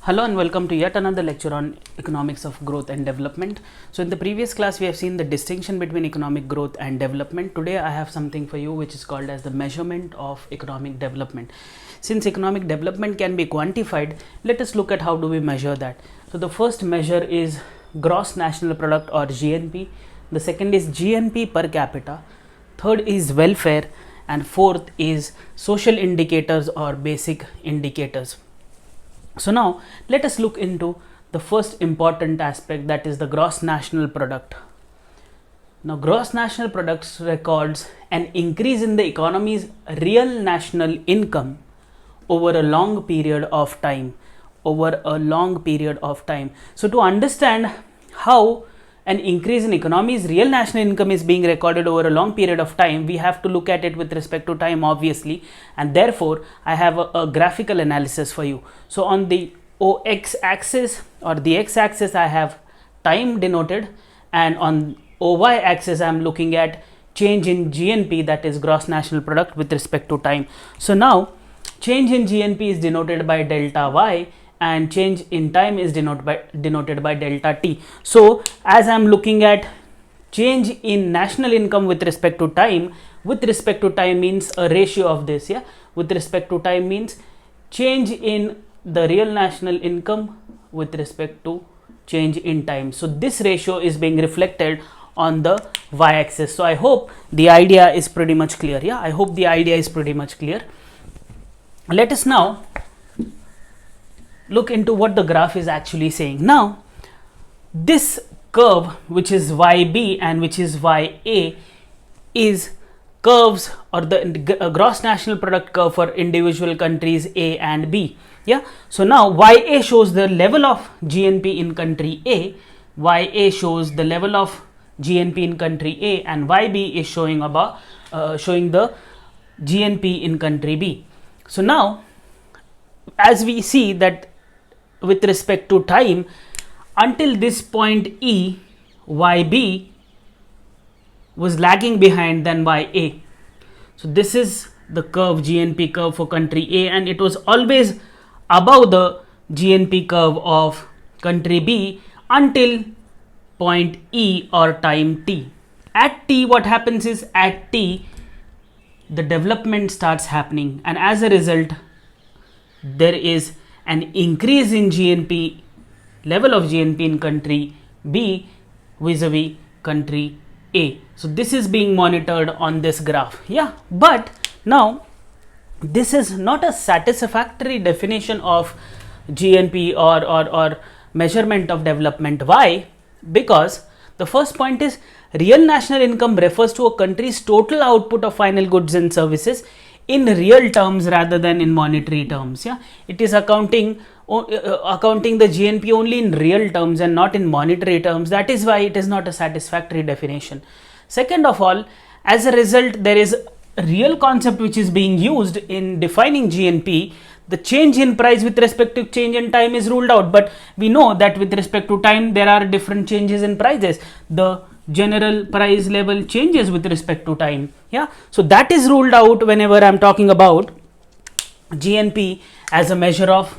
Hello and welcome to yet another lecture on economics of growth and development. So in the previous class we have seen the distinction between economic growth and development. Today I have something for you which is called as the measurement of economic development. Since economic development can be quantified, let us look at how do we measure that. So the first measure is gross national product or GNP. The second is GNP per capita. Third is welfare, and fourth is social indicators or basic indicators. So now let us look into the first important aspect, that is the gross national product. Now gross national product records an increase in the economy's real national income over a long period of time. So to understand how an increase in economy's real national income is being recorded over a long period of time, we have to look at it with respect to time, obviously, and therefore I have a graphical analysis for you. So on the OX axis or the X axis I have time denoted, and on OY axis I am looking at change in GNP, that is gross national product, with respect to time. So now change in GNP is denoted by delta Y and change in time is denoted by delta T. So as I am looking at change in national income with respect to time means a ratio of this, with respect to time means change in the real national income with respect to change in time. So this ratio is being reflected on the Y axis. So I hope the idea is pretty much clear. Let us now look into what the graph is actually saying. Now this curve, which is YB and which is YA, is curves or the gross national product curve for individual countries A and B. So now YA shows the level of GNP in country A, YA shows the level of GNP in country A, and YB is showing the GNP in country B. So now as we see that with respect to time, until this point E, YB was lagging behind than YA. So this is the curve, GNP curve for country A, and it was always above the GNP curve of country B until point E or time T. At T, what happens is, at T the development starts happening, and as a result there is an increase in GNP, level of GNP in country B vis-a-vis country A. So this is being monitored on this graph. But now this is not a satisfactory definition of GNP or measurement of development. Why? Because the first point is real national income refers to a country's total output of final goods and services in real terms rather than in monetary terms. It is accounting the GNP only in real terms and not in monetary terms. That is why it is not a satisfactory definition. Second of all, as a result, there is a real concept which is being used in defining GNP. The change in price with respect to change in time is ruled out, but we know that with respect to time there are different changes in prices. The general price level changes with respect to time. So that is ruled out whenever I am talking about GNP as a measure of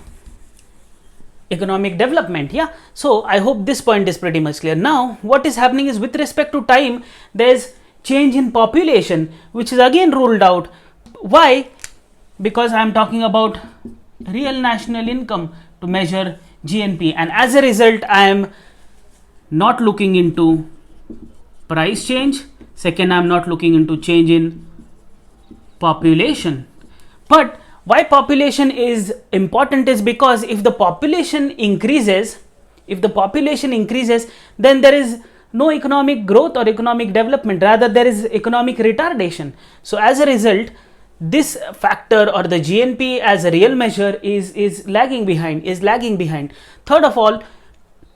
economic development. So I hope this point is pretty much clear. Now what is happening is, with respect to time there is change in population, which is again ruled out. Why? Because I am talking about real national income to measure GNP, and as a result I am not looking into price change. Second, I am not looking into change in population. But why population is important is because if the population increases, then there is no economic growth or economic development, rather there is economic retardation. So as a result, this factor or the GNP as a real measure is lagging behind. Third of all,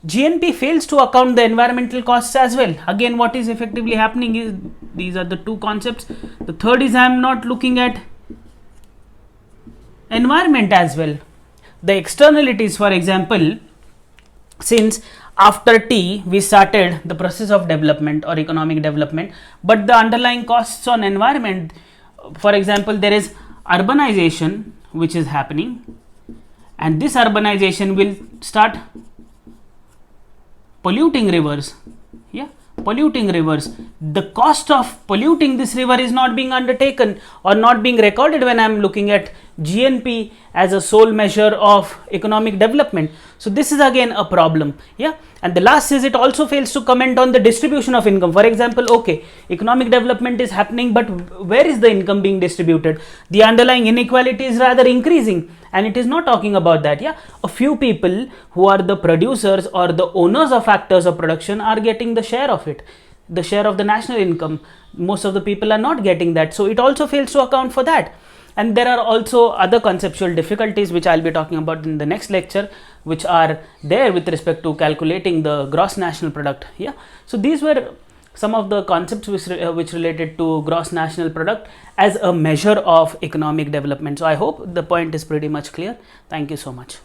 GNP fails to account the environmental costs as well. Again, what is effectively happening is, these are the two concepts. The third is, I am not looking at environment as well. The externalities, for example, since after T we started the process of development or economic development, but the underlying costs on environment, for example, there is urbanization which is happening, and this urbanization will start polluting rivers. Yeah, polluting rivers. The cost of polluting this river is not being undertaken or not being recorded when I am looking at GNP as a sole measure of economic development. So this is again a problem. Yeah, and the last is it also fails to comment on the distribution of income. For example, okay, economic development is happening, but where is the income being distributed? The underlying inequality is rather increasing, and it is not talking about that. Yeah, a few people who are the producers or the owners of factors of production are getting the share of it, the share of the national income. Most of the people are not getting that, so it also fails to account for that. And there are also other conceptual difficulties which I'll be talking about in the next lecture, which are there with respect to calculating the gross national product. Yeah, so these were some of the concepts which related to gross national product as a measure of economic development. So I hope the point is pretty much clear. Thank you so much.